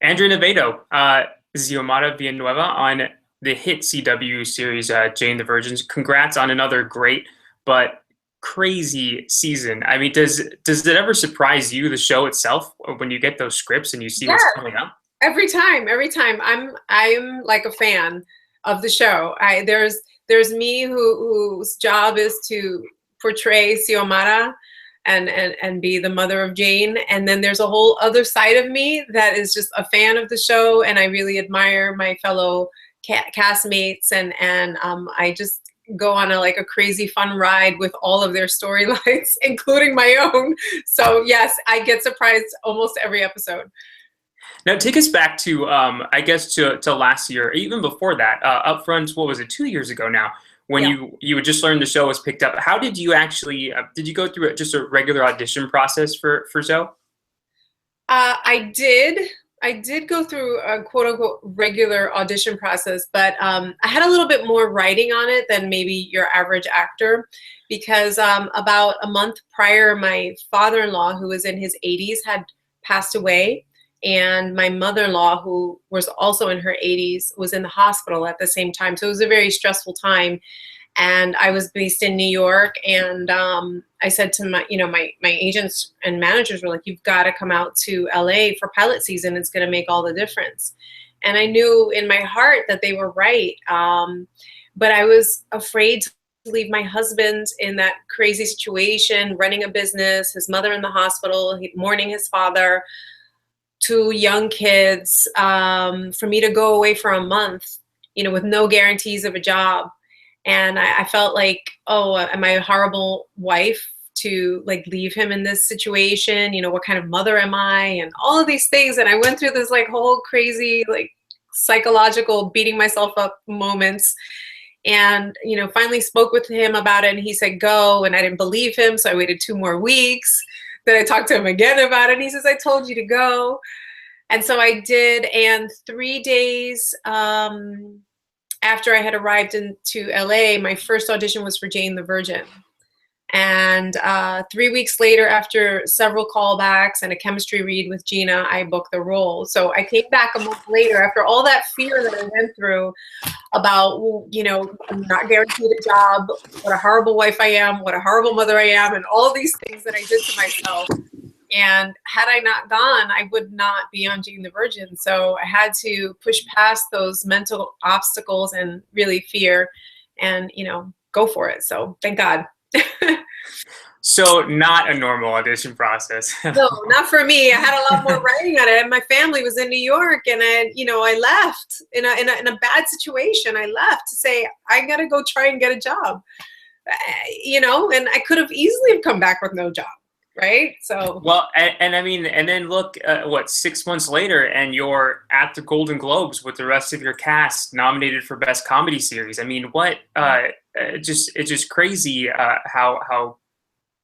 Andrea Navedo, Xiomara Villanueva on the hit CW series Jane the Virgin. Congrats on another great but crazy season. I mean, does it ever surprise you, the show itself, when you get those scripts and you see Yeah, what's coming up? every time. I'm like a fan of the show. There's me whose job is to portray Xiomara and be the mother of Jane, and then there's a whole other side of me that is just a fan of the show, and I really admire my fellow castmates, and I just go on a crazy fun ride with all of their storylines, including my own. So yes, I get surprised almost every episode. Now, take us back to, I guess, to last year, even before that, upfront, what was it, 2 years ago now, when Yeah. you had just learned the show was picked up. How did you actually, did you go through just a regular audition process for Zoe? I did go through a quote unquote regular audition process, but I had a little bit more writing on it than maybe your average actor, because about a month prior, my father-in-law, who was in his 80s, had passed away. And my mother-in-law, who was also in her 80s, was in the hospital at the same time. So it was a very stressful time. And I was based in New York, and I said to my agents and managers were like, "You've got to come out to LA for pilot season. It's going to make all the difference." And I knew in my heart that they were right, but I was afraid to leave my husband in that crazy situation, running a business, his mother in the hospital, mourning his father, two young kids, for me to go away for a month, with no guarantees of a job. And I felt like, oh, am I a horrible wife to leave him in this situation? What kind of mother am I? And all of these things. And I went through this whole crazy psychological beating myself up moments. And, finally spoke with him about it, and he said, go. And I didn't believe him. So I waited 2 more weeks. Then I talked to him again about it. And he says, I told you to go. And so I did. And 3 days, after I had arrived into LA, my first audition was for Jane the Virgin. And 3 weeks later, after several callbacks and a chemistry read with Gina, I booked the role. So I came back a month later after all that fear that I went through about, I'm not guaranteed a job, what a horrible wife I am, what a horrible mother I am, and all these things that I did to myself. And had I not gone, I would not be on Jane the Virgin. So I had to push past those mental obstacles and really fear and, go for it. So thank God. So not a normal audition process. No, not for me. I had a lot more writing on it. And my family was in New York, and I left in a bad situation. I left to say, I got to go try and get a job, and I could have easily have come back with no job. Right. So well, and I mean, and then look, 6 months later, and you're at the Golden Globes with the rest of your cast nominated for Best Comedy Series. I mean, what? It's just crazy how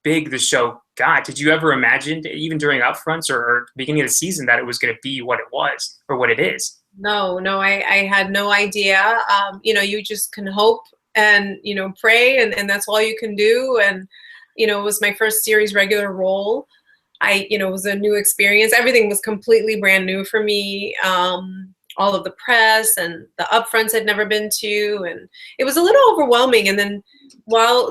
big the show got. Did you ever imagine, even during upfronts or beginning of the season, that it was going to be what it was or what it is? No, I had no idea. You just can hope and pray, and that's all you can do. And it was my first series regular role. It was a new experience. Everything was completely brand new for me. All of the press and the upfronts I'd never been to, and it was a little overwhelming. And then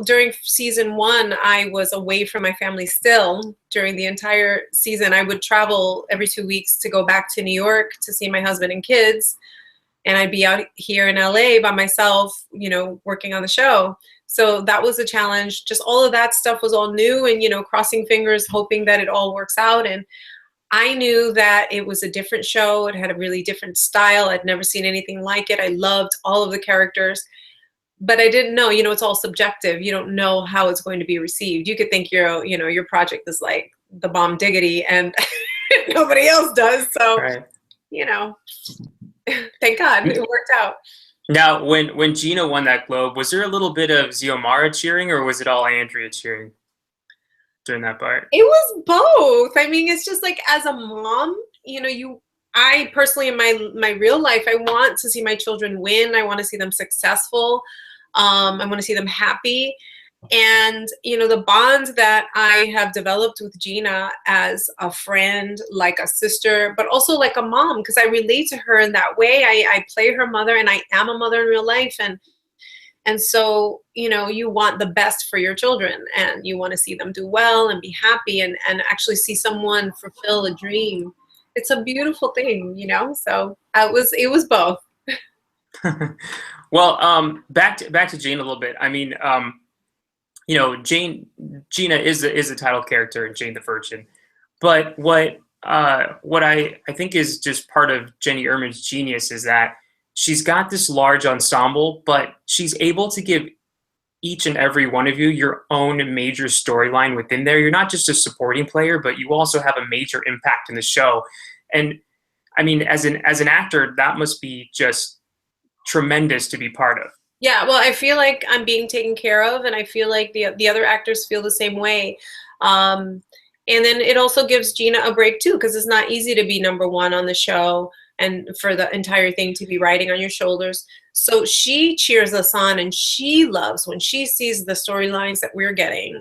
during season 1, I was away from my family still. During the entire season, I would travel every 2 weeks to go back to New York to see my husband and kids. And I'd be out here in LA by myself, working on the show. So that was a challenge. Just all of that stuff was all new, and, crossing fingers, hoping that it all works out. And I knew that it was a different show. It had a really different style. I'd never seen anything like it. I loved all of the characters, but I didn't know, it's all subjective. You don't know how it's going to be received. You could think your project is like the bomb diggity, and nobody else does. So, Right. Thank God it worked out. Now, when Gina won that Globe, was there a little bit of Xiomara cheering, or was it all Andrea cheering during that part? It was both. I mean, it's just as a mom, I personally, in my real life, I want to see my children win. I want to see them successful. I want to see them happy. And, you know, the bond that I have developed with Gina as a friend, like a sister, but also like a mom, because I relate to her in that way. I play her mother, and I am a mother in real life. And so, you know, you want the best for your children, and you want to see them do well and be happy, and actually see someone fulfill a dream. It's a beautiful thing, you know? So it was both. Well, back to Jane a little bit. I mean, you know, Gina is a title character in Jane the Virgin, but what I think is just part of Jenny Erman's genius is that she's got this large ensemble, but she's able to give each and every one of you your own major storyline within there. You're not just a supporting player, but you also have a major impact in the show. And I mean, as an actor, that must be just tremendous to be part of. Yeah, well, I feel like I'm being taken care of, and I feel like the other actors feel the same way. And then it also gives Gina a break too, because it's not easy to be number one on the show and for the entire thing to be riding on your shoulders. So she cheers us on, and she loves when she sees the storylines that we're getting.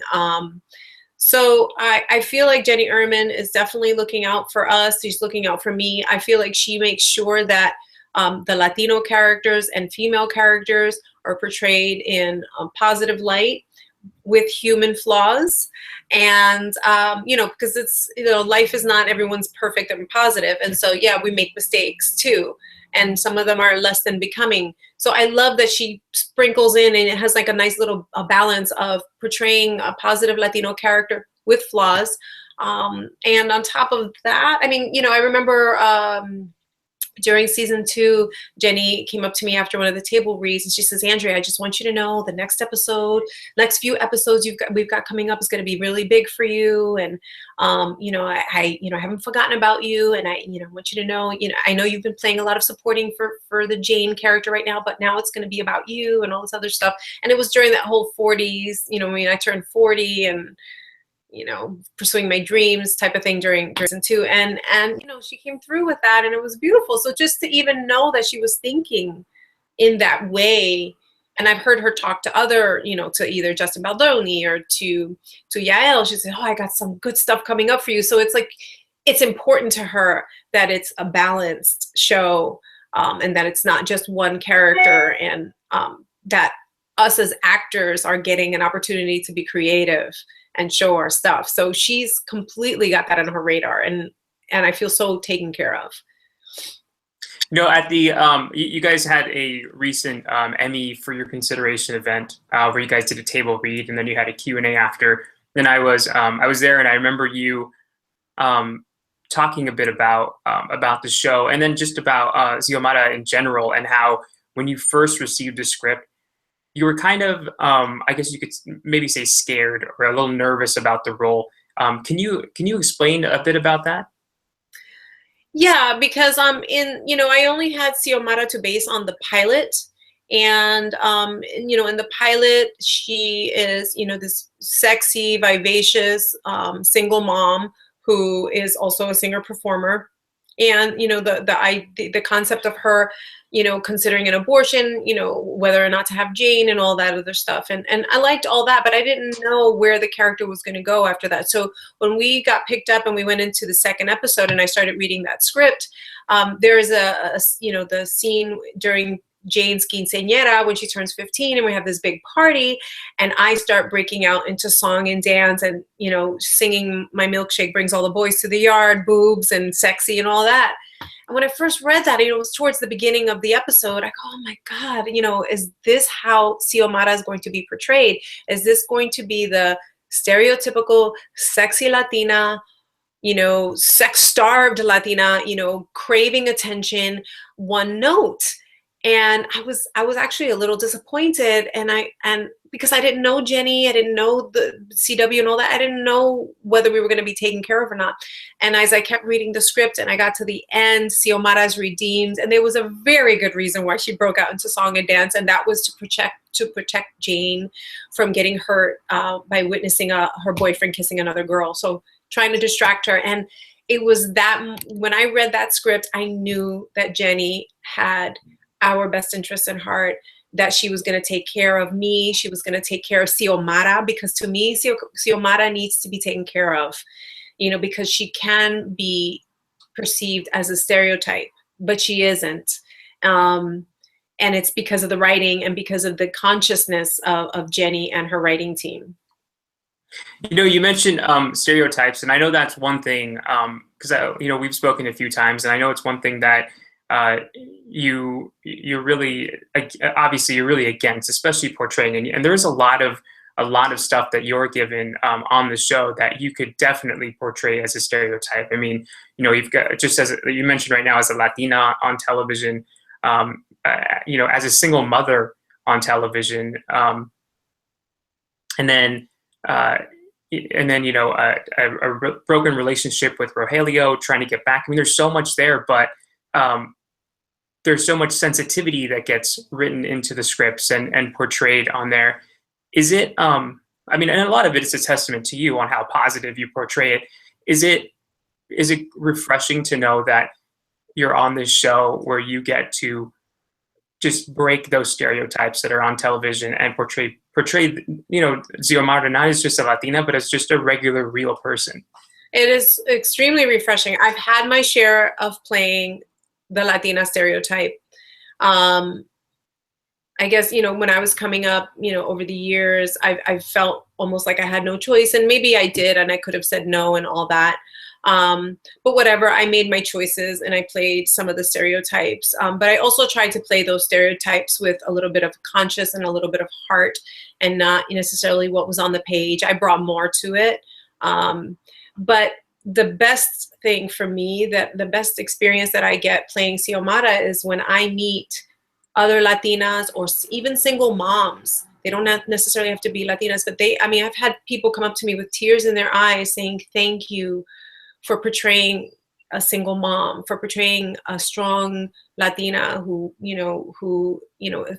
So I feel like Jenny Erman is definitely looking out for us. She's looking out for me. I feel like she makes sure that the Latino characters and female characters are portrayed in a positive light with human flaws. And, you know, because it's, you know, life is not everyone's perfect and positive. And so, yeah, we make mistakes too. And some of them are less than becoming. So I love that she sprinkles in, and it has like a nice little balance of portraying a positive Latino character with flaws. And on top of that, I mean, you know, I remember during season 2, Jenny came up to me after one of the table reads, and she says, Andrea, I just want you to know the next few episodes we've got coming up is going to be really big for you. And, you know, I haven't forgotten about you. And I want you to know, you know, I know you've been playing a lot of supporting for the Jane character right now, but now it's going to be about you and all this other stuff. And it was during that whole 40s, you know, I mean, I turned 40 and, you know, pursuing my dreams type of thing during season 2. And, you know, she came through with that, and it was beautiful. So just to even know that she was thinking in that way, and I've heard her talk to other, you know, to either Justin Baldoni or to Yael, she said, oh, I got some good stuff coming up for you. So it's like, it's important to her that it's a balanced show, and that it's not just one character, and that us as actors are getting an opportunity to be creative and show our stuff. So she's completely got that on her radar, and I feel so taken care of. You know, at the you guys had a recent Emmy for your consideration event where you guys did a table read, and then you had a Q&A after. Then I was there, and I remember you talking a bit about the show, and then just about Xiomara in general, and how when you first received the script, you were kind of, I guess you could maybe say scared or a little nervous about the role. Can you explain a bit about that? Yeah, because you know, I only had Xiomara to base on the pilot, and you know, in the pilot, she is, you know, this sexy, vivacious single mom who is also a singer performer, and you know, the concept of her, you know, considering an abortion, you know, whether or not to have Jane and all that other stuff. And I liked all that, but I didn't know where the character was going to go after that. So when we got picked up and we went into the second episode and I started reading that script, there is you know, the scene during Jane's quinceañera when she turns 15, and we have this big party, and I start breaking out into song and dance, and, you know, singing My Milkshake Brings All the Boys to the Yard, boobs and sexy and all that. And when I first read that, it was towards the beginning of the episode, I go, oh my God, you know, is this how Xiomara is going to be portrayed? Is this going to be the stereotypical sexy Latina, you know, sex-starved Latina, you know, craving attention, one note? And I was actually a little disappointed, and because I didn't know Jenny, I didn't know the CW and all that, I didn't know whether we were going to be taken care of or not. And as I kept reading the script and I got to the end, Xiomara is redeemed, and there was a very good reason why she broke out into song and dance, and that was to protect Jane from getting hurt by witnessing her boyfriend kissing another girl. So trying to distract her. And it was that when I read that script, I knew that Jenny had our best interests in heart. that she was going to take care of me. She was going to take care of Xiomara, because to me, Xiomara needs to be taken care of, you know, because she can be perceived as a stereotype, but she isn't. And it's because of the writing and because of the consciousness of Jenny and her writing team. You know, you mentioned stereotypes, and I know that's one thing, because you know, we've spoken a few times, and I know it's one thing that you're really, obviously you're really against, especially portraying, and there's a lot of stuff that you're given on the show that you could definitely portray as a stereotype. I mean, you know, you've got, just as you mentioned right now, as a Latina on television, you know, as a single mother on television, and then you know, a broken relationship with Rogelio, trying to get back. I mean, there's so much there, but there's so much sensitivity that gets written into the scripts and portrayed on there. Is it, I mean, and a lot of it is a testament to you on how positive you portray it. Is it refreshing to know that you're on this show where you get to just break those stereotypes that are on television and portray, you know, Xiomara not as just a Latina, but as just a regular, real person? It is extremely refreshing. I've had my share of playing the Latina stereotype. I guess, you know, when I was coming up, you know, over the years, I felt almost like I had no choice, and maybe I did, and I could have said no and all that. But whatever, I made my choices and I played some of the stereotypes. But I also tried to play those stereotypes with a little bit of conscious and a little bit of heart, and not necessarily what was on the page. I brought more to it. But the best thing for me, that the best experience that I get playing Xiomara is when I meet other Latinas or even single moms. They don't necessarily have to be Latinas, but I mean, I've had people come up to me with tears in their eyes saying, thank you for portraying a single mom, for portraying a strong Latina who,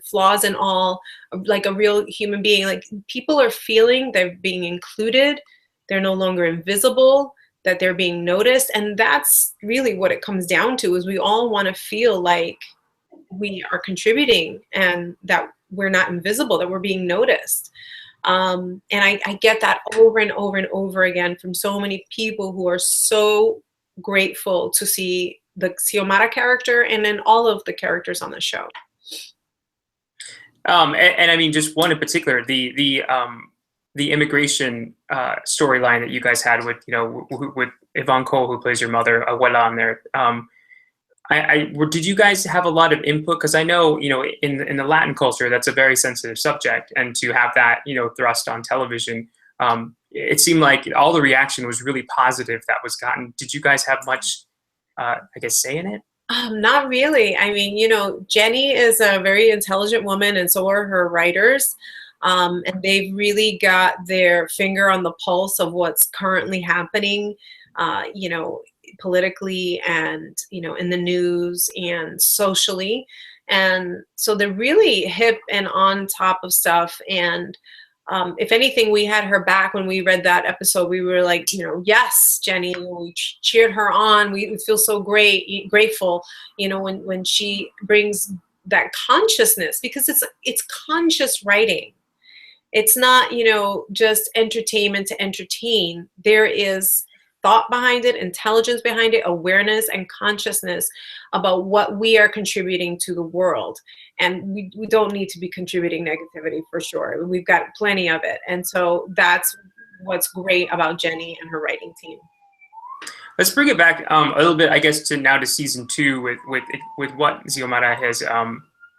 flaws and all, like a real human being. Like, people are feeling they're being included. They're no longer invisible, that they're being noticed. And that's really what it comes down to, is we all want to feel like we are contributing and that we're not invisible, that we're being noticed. And I get that over and over and over again from so many people who are so grateful to see the Xiomara character and then all of the characters on the show. And I mean, just one in particular, the immigration storyline that you guys had with, you know, with Yvonne Cole, who plays your mother, Abuela, on there. Did you guys have a lot of input? Because I know, you know, in the Latin culture, that's a very sensitive subject, and to have that, you know, thrust on television, it seemed like all the reaction was really positive that was gotten. Did you guys have much, I guess, say in it? Not really. I mean, you know, Jenny is a very intelligent woman, and so are her writers. And they've really got their finger on the pulse of what's currently happening, you know, politically and, you know, in the news and socially. And so they're really hip and on top of stuff. And if anything, we had her back when we read that episode. We were like, you know, yes, Jenny, we cheered her on. We feel so grateful, you know, when she brings that consciousness, because it's conscious writing. It's not, you know, just entertainment to entertain. There is thought behind it, intelligence behind it, awareness and consciousness about what we are contributing to the world. And we don't need to be contributing negativity, for sure. We've got plenty of it. And so that's what's great about Jenny and her writing team. Let's bring it back a little bit, I guess, to season 2 with what Xiomara has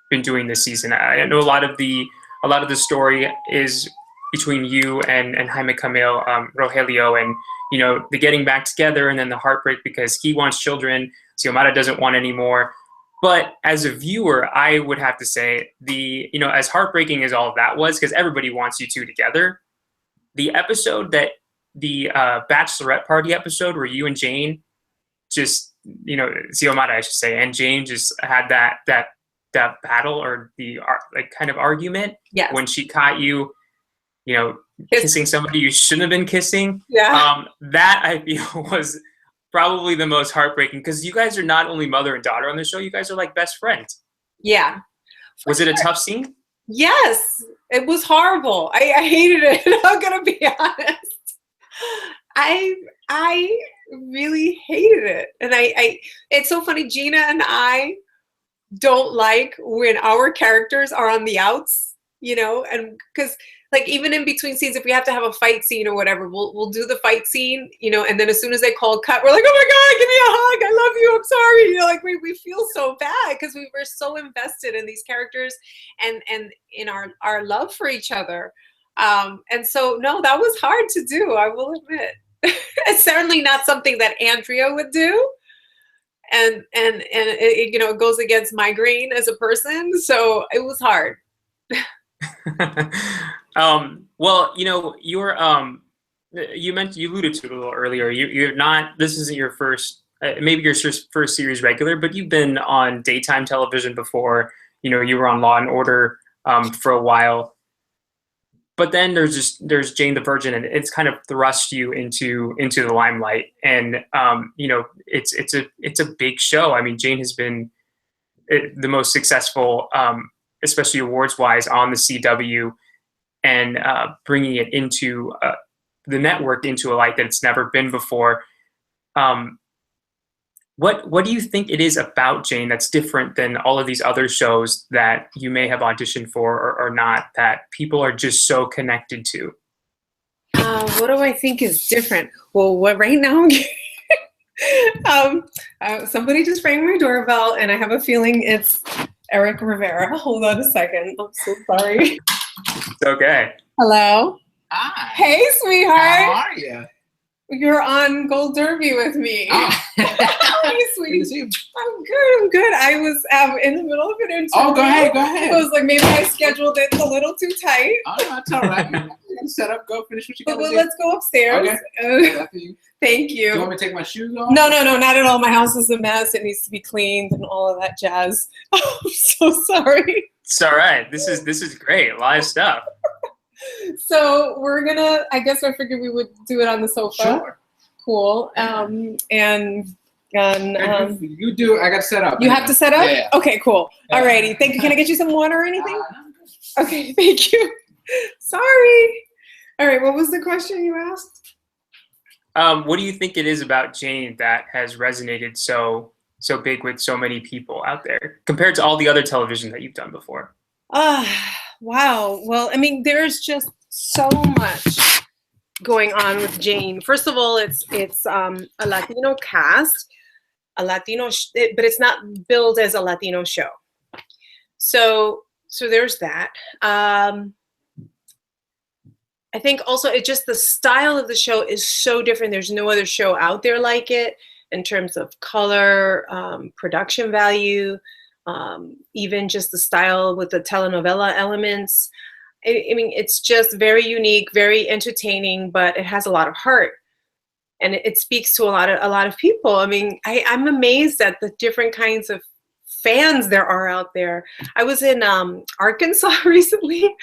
been doing this season. I know a lot of the story is between you and Jaime Camil, Rogelio, and, you know, the getting back together, and then the heartbreak because he wants children, Xiomara doesn't want any more. But as a viewer, I would have to say, you know, as heartbreaking as all of that was, because everybody wants you two together, the episode the bachelorette party episode where you and Jane just, you know, Xiomara, I should say, and Jane just had that battle, or the kind of argument. Yes. When she caught you, you know, kissing somebody you shouldn't have been kissing. Yeah. That I feel was probably the most heartbreaking, because you guys are not only mother and daughter on the show, you guys are like best friends. Yeah. Was it a tough scene? Yes, it was horrible. I hated it. I'm gonna be honest. I really hated it, and I it's so funny. Gina and I don't like when our characters are on the outs, you know, and because like even in between scenes, if we have to have a fight scene or whatever, we'll do the fight scene, you know, and then as soon as they call cut, we're like, oh my God, give me a hug, I love you, I'm sorry, you know, like we feel so bad because we were so invested in these characters and in our love for each other, and so no, that was hard to do, I will admit. It's certainly not something that Andrea would do. And it, you know, it goes against my grain as a person, so it was hard. Well, you know, you're you alluded to it a little earlier. You're not. This isn't your first, maybe your first series regular, but you've been on daytime television before. You know, you were on Law and Order for a while. But then there's Jane the Virgin, and it's kind of thrust you into the limelight. And you know, it's a big show. I mean, Jane has been the most successful, especially awards wise, on the CW, and bringing it into the network into a light that it's never been before. What do you think it is about Jane that's different than all of these other shows that you may have auditioned for or not, that people are just so connected to? What do I think is different? Well, what right now, somebody just rang my doorbell, and I have a feeling it's Eric Rivera. Hold on a second. I'm so sorry. It's okay. Hello. Hi. Hey, sweetheart. How are you? You're on Gold Derby with me. Oh. Hey, sweetie. I'm good. I was in the middle of an interview. Oh, go ahead. I was like, maybe I scheduled it a little too tight. Oh, that's all right. You can set up, go finish what you got to do. Let's go upstairs. Okay. Thank you. Do you want me to take my shoes off? No, not at all. My house is a mess. It needs to be cleaned and all of that jazz. Oh, I'm so sorry. It's all right. This is great. Live stuff. So we're gonna. I guess I figured we would do it on the sofa. Sure. Cool. You do. I got set up. You have to set up. Yeah. Okay. Cool. Yeah. Alrighty. Thank you. Can I get you some water or anything? No. Okay. Thank you. Sorry. All right. What was the question you asked? What do you think it is about Jane that has resonated so big with so many people out there compared to all the other television that you've done before? Wow. Well, I mean, there's just so much going on with Jane. First of all, it's a Latino cast, but it's not billed as a Latino show. So there's that. I think also it just the style of the show is so different. There's no other show out there like it in terms of color, production value, even just the style with the telenovela elements. I mean, it's just very unique, very entertaining, but it has a lot of heart, and it speaks to a lot of people. I mean, I'm amazed at the different kinds of fans there are out there. I was in Arkansas recently.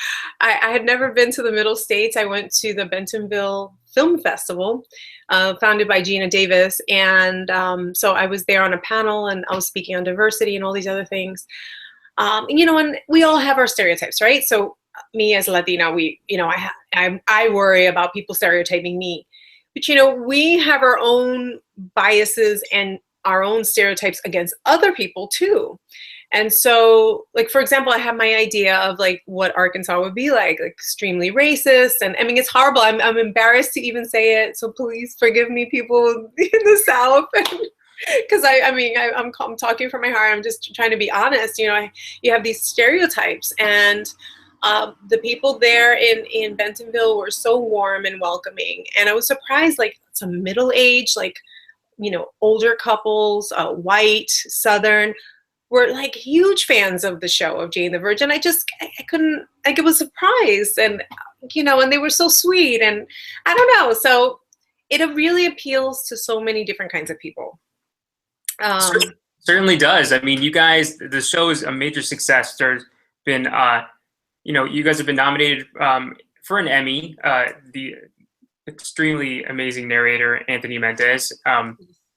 I had never been to the Middle States. I went to the Bentonville Film Festival, founded by Gina Davis, and so I was there on a panel, and I was speaking on diversity and all these other things. You know, and we all have our stereotypes, right? So me as a Latina, I worry about people stereotyping me, but you know, we have our own biases and our own stereotypes against other people too. And so, like, for example, I have my idea of like what Arkansas would be like extremely racist. And I mean, it's horrible. I'm embarrassed to even say it. So please forgive me, people in the South. Because I'm talking from my heart. I'm just trying to be honest. You know, you have these stereotypes, and the people there in Bentonville were so warm and welcoming. And I was surprised, like some middle-aged, like, you know, older couples, white, Southern, were like huge fans of the show of Jane the Virgin. I couldn't, like, it was surprised, and you know, and they were so sweet, and I don't know. So it really appeals to so many different kinds of people. Certainly does. I mean, you guys, the show is a major success. There's been, you know, you guys have been nominated for an Emmy. The extremely amazing narrator Anthony Mendez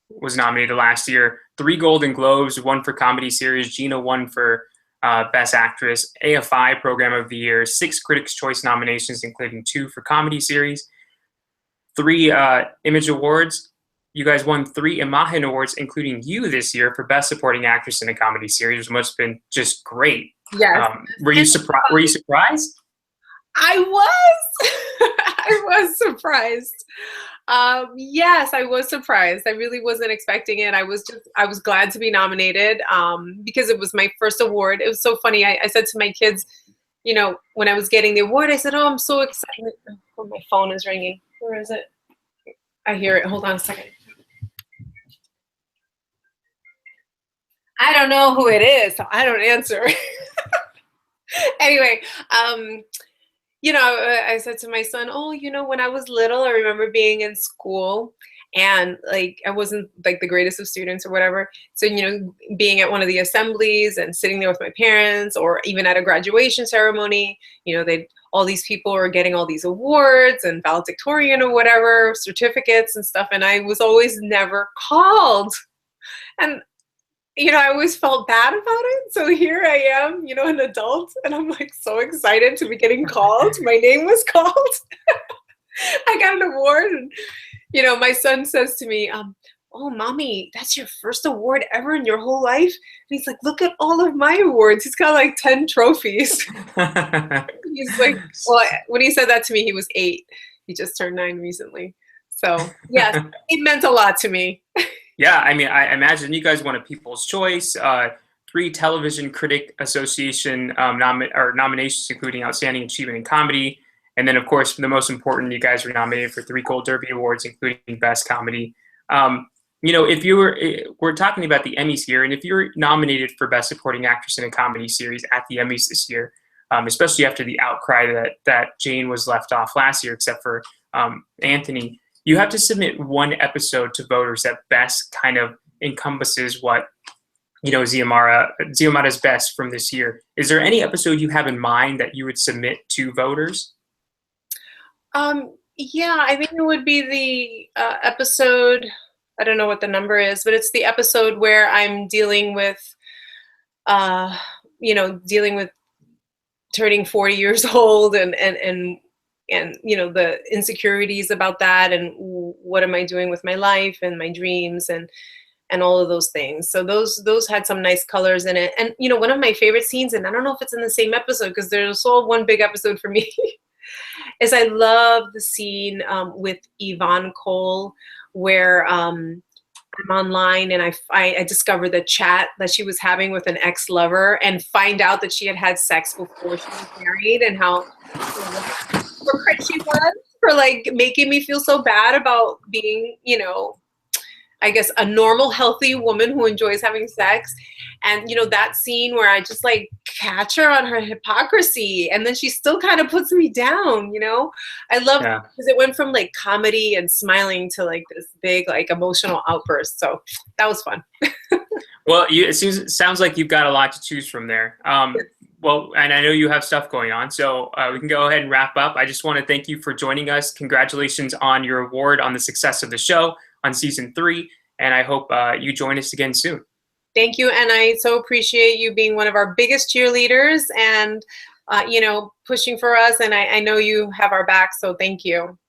was nominated last year. 3 Golden Globes, 1 for comedy series. Gina won for Best Actress, AFI Program of the Year, 6 Critics' Choice nominations, including 2 for Comedy Series, 3 Image Awards. You guys won 3 Imagen Awards, including you this year for Best Supporting Actress in a Comedy Series, which must have been just great. Yes. Were you surprised? Were you surprised? I was. I was surprised. Yes, I was surprised. I really wasn't expecting it. I was glad to be nominated because it was my first award. It was so funny. I said to my kids, you know, when I was getting the award, I said, "Oh, I'm so excited." Oh, my phone is ringing. Where is it? I hear it. Hold on a second. I don't know who it is, so I don't answer. Anyway, you know, I said to my son, "Oh, you know, when I was little, I remember being in school and like I wasn't like the greatest of students or whatever. So, you know, being at one of the assemblies and sitting there with my parents or even at a graduation ceremony, you know, all these people are getting all these awards and valedictorian or whatever, certificates and stuff. And I was always never called. And you know, I always felt bad about it. So here I am, you know, an adult, and I'm like so excited to be getting called. My name was called. I got an award. And, you know, my son says to me, "Oh, Mommy, that's your first award ever in your whole life?" And he's like, "Look at all of my awards." He's got like 10 trophies. He's like, well, when he said that to me, he was 8. He just turned 9 recently. So, yes, it meant a lot to me. Yeah, I mean, I imagine you guys won a People's Choice, 3 Television Critic Association nominations, including Outstanding Achievement in Comedy. And then, of course, the most important, you guys were nominated for 3 Gold Derby Awards, including Best Comedy. You know, if you we're talking about the Emmys here, and if you're nominated for Best Supporting Actress in a Comedy Series at the Emmys this year, especially after the outcry that Jane was left off last year, except for Anthony, you have to submit 1 episode to voters that best kind of encompasses what, you know, Xiomara's best from this year. Is there any episode you have in mind that you would submit to voters? Yeah, I think it would be the episode, I don't know what the number is, but it's the episode where I'm dealing with, you know, turning 40 years old and you know, the insecurities about that and what am I doing with my life and my dreams and all of those things. So those had some nice colors in it. And, you know, one of my favorite scenes, and I don't know if it's in the same episode because there's all one big episode for me, is I love the scene with Yvonne Cole where I'm online and I discover the chat that she was having with an ex-lover and find out that she had sex before she was married and how hypocrite she was for like making me feel so bad about being, you know, I guess a normal, healthy woman who enjoys having sex. And, you know, that scene where I just like catch her on her hypocrisy and then she still kind of puts me down, you know? I love it because it went from like comedy and smiling to like this big, like emotional outburst. So that was fun. Well, it sounds like you've got a lot to choose from there. Well, and I know you have stuff going on, so we can go ahead and wrap up. I just want to thank you for joining us. Congratulations on your award, on the success of the show on season 3, and I hope you join us again soon. Thank you, and I so appreciate you being one of our biggest cheerleaders and, you know, pushing for us, and I know you have our back, so thank you.